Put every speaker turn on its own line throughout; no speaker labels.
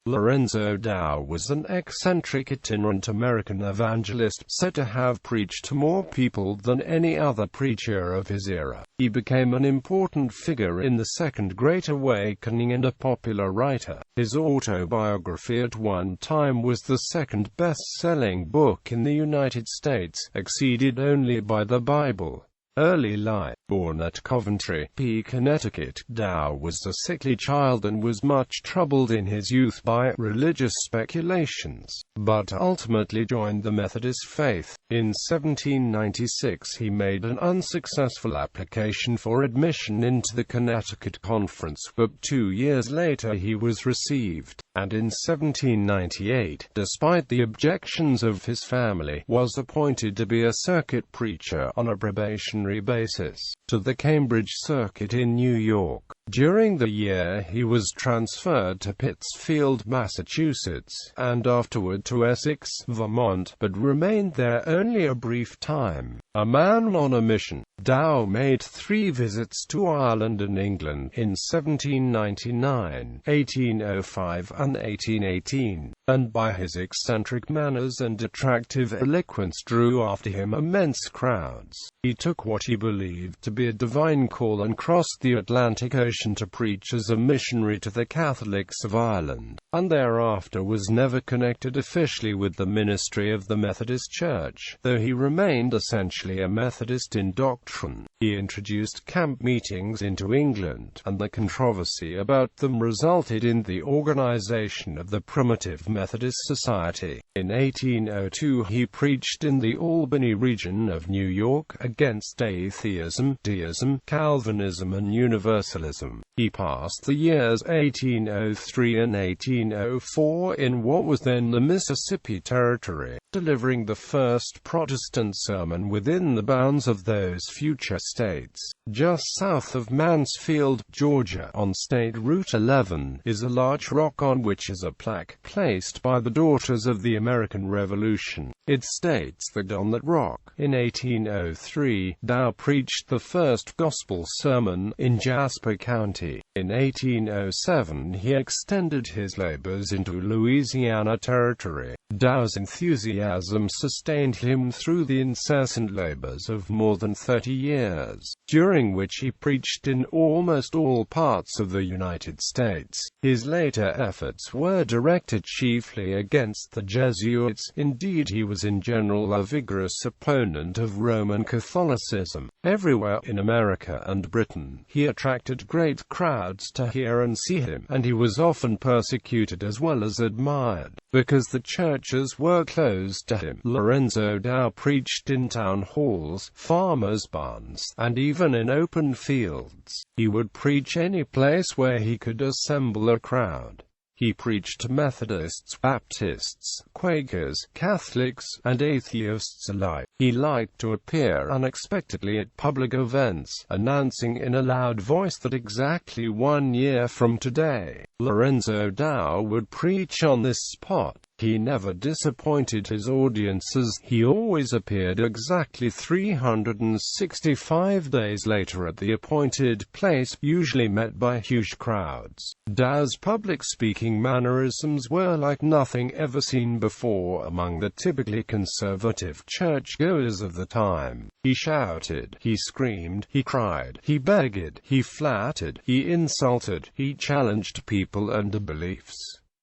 Lorenzo Dow was an eccentric itinerant American evangelist, said to have preached to more people than any other preacher of his era. He became an important figure in the Second Great Awakening and a popular writer. His autobiography at one time was the second best-selling book in the United States, exceeded only by the Bible. Early life. Born at Coventry, PA, Connecticut, Dow was a sickly child and was much troubled in his youth by religious speculations, but ultimately joined the Methodist faith. In 1796 he made an unsuccessful application for admission into the Connecticut Conference, but 2 years later he was received, and in 1798, despite the objections of his family, was appointed to be a circuit preacher on a probationary basis to the Cambridge circuit in New York. During the year he was transferred to Pittsfield, Massachusetts, and afterward to Essex, Vermont, but remained there only a brief time. A man on a mission, Dow made 3 visits to Ireland and England in 1799, 1805 and 1818, and by his eccentric manners and attractive eloquence drew after him immense crowds. He took what he believed to be a divine call and crossed the Atlantic Ocean to preach as a missionary to the Catholics of Ireland, and thereafter was never connected officially with the ministry of the Methodist Church, though he remained essentially a Methodist in doctrine. He introduced camp meetings into England, and the controversy about them resulted in the organization of the Primitive Methodist Society. In 1802 he preached in the Albany region of New York against atheism, deism, Calvinism and Universalism. He passed the years 1803 and 1804 in what was then the Mississippi Territory, delivering the first Protestant sermon within the bounds of those future states. Just south of Mansfield, Georgia, on State Route 11, is a large rock on which is a plaque placed by the Daughters of the American Revolution. It states that on that rock, in 1803, Dow preached the first gospel sermon in Jasper County. In 1807 he extended his labors into Louisiana Territory. Dow's enthusiasm sustained him through the incessant labors of more than 30 years, during which he preached in almost all parts of the United States. His later efforts were directed chiefly against the Jesuits. Indeed, he was in general a vigorous opponent of Roman Catholicism. Everywhere in America and Britain, he attracted great crowds to hear and see him, and he was often persecuted as well as admired, because the churches were closed to him. Lorenzo Dow preached in town halls, farmers' barns, and even in open fields. He would preach any place where he could assemble a crowd. He preached to Methodists, Baptists, Quakers, Catholics, and atheists alike. He liked to appear unexpectedly at public events, announcing in a loud voice that exactly 1 year from today, Lorenzo Dow would preach on this spot. He never disappointed his audiences. He always appeared exactly 365 days later at the appointed place, usually met by huge crowds. Dow's public speaking mannerisms were like nothing ever seen before among the typically conservative churchgoers of the time. He shouted, he screamed, he cried, he begged, he flattered, he insulted, he challenged people and beliefs.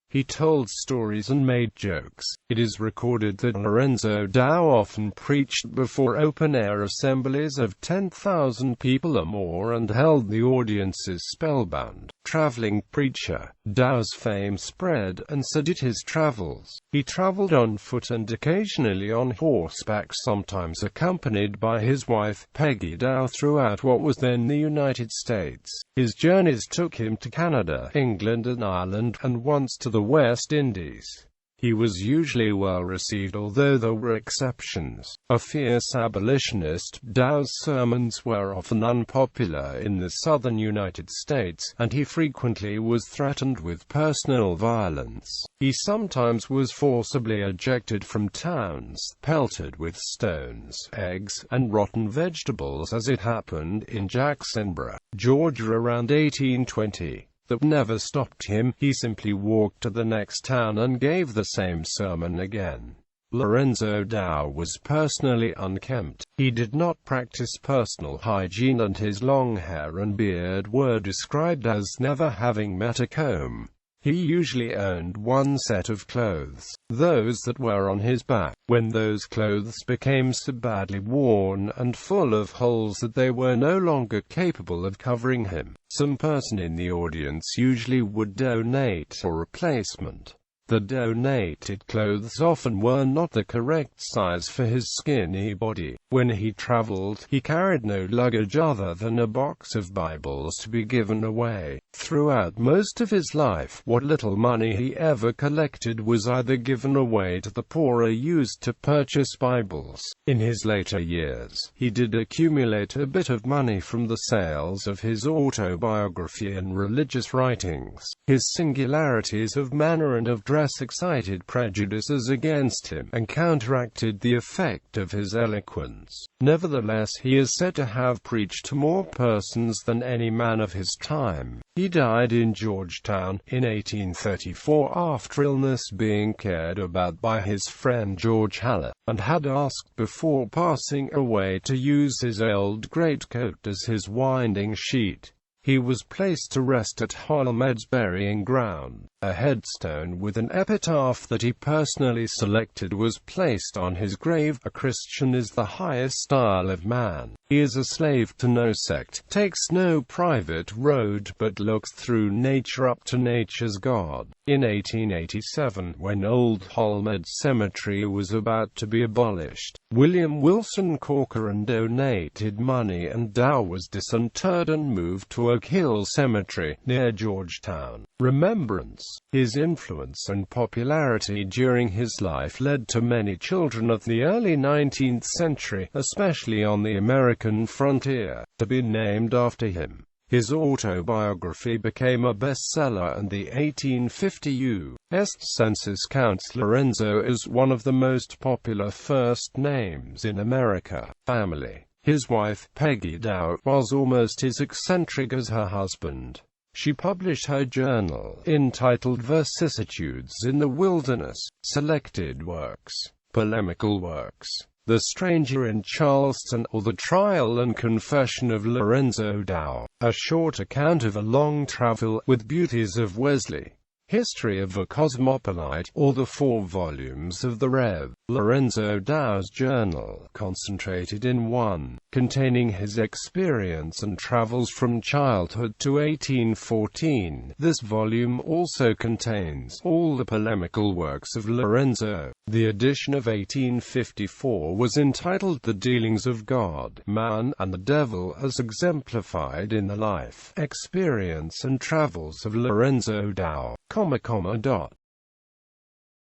He told stories and made jokes. It is recorded that Lorenzo Dow often preached before open-air assemblies of 10,000 people or more and held the audiences spellbound. Traveling preacher, Dow's fame spread, and so did his travels. He traveled on foot and occasionally on horseback, sometimes accompanied by his wife, Peggy Dow, throughout what was then the United States. His journeys took him to Canada, England and Ireland, and once to the West Indies. He was usually well received, although there were exceptions. A fierce abolitionist, Dow's sermons were often unpopular in the southern United States, and he frequently was threatened with personal violence. He sometimes was forcibly ejected from towns, pelted with stones, eggs, and rotten vegetables, as it happened in Jacksonboro, Georgia around 1820. that never stopped him. He simply walked to the next town and gave the same sermon again. Lorenzo Dow was personally unkempt. He did not practice personal hygiene, and his long hair and beard were described as never having met a comb. He usually owned one set of clothes, those that were on his back. When those clothes became so badly worn and full of holes that they were no longer capable of covering him, some person in the audience usually would donate a replacement. The donated clothes often were not the correct size for his skinny body. When he traveled, he carried no luggage other than a box of Bibles to be given away. Throughout most of his life, what little money he ever collected was either given away to the poor or used to purchase Bibles. In his later years, he did accumulate a bit of money from the sales of his autobiography and religious writings. His singularities of manner and of dress excited prejudices against him, and counteracted the effect of his eloquence. Nevertheless, he is said to have preached to more persons than any man of his time. He died in Georgetown, in 1834, after illness, being cared about by his friend George Haller, and had asked before passing away to use his old greatcoat as his winding sheet. He was placed to rest at Holmed's burying ground. A headstone with an epitaph that he personally selected was placed on his grave. A Christian is the highest style of man. He is a slave to no sect, takes no private road, but looks through nature up to nature's God. In 1887, when Old Holmed Cemetery was about to be abolished, William Wilson Corcoran donated money, and Dow was disinterred and moved to Oak Hill Cemetery, near Georgetown. Remembrance. His influence and popularity during his life led to many children of the early 19th century, especially on the American frontier, to be named after him. His autobiography became a bestseller, and the 1850 U.S. Census counts Lorenzo as one of the most popular first names in America. Family. His wife, Peggy Dow, was almost as eccentric as her husband. She published her journal, entitled Vicissitudes in the Wilderness, Selected Works, Polemical Works, The Stranger in Charleston, or The Trial and Confession of Lorenzo Dow, a short account of a long travel, with beauties of Wesley, History of a Cosmopolite, or the 4 volumes of the Rev. Lorenzo Dow's journal, concentrated in one, containing his experience and travels from childhood to 1814. This volume also contains all the polemical works of Lorenzo. The edition of 1854 was entitled The Dealings of God, Man, and the Devil as Exemplified in the Life, Experience and Travels of Lorenzo Dow,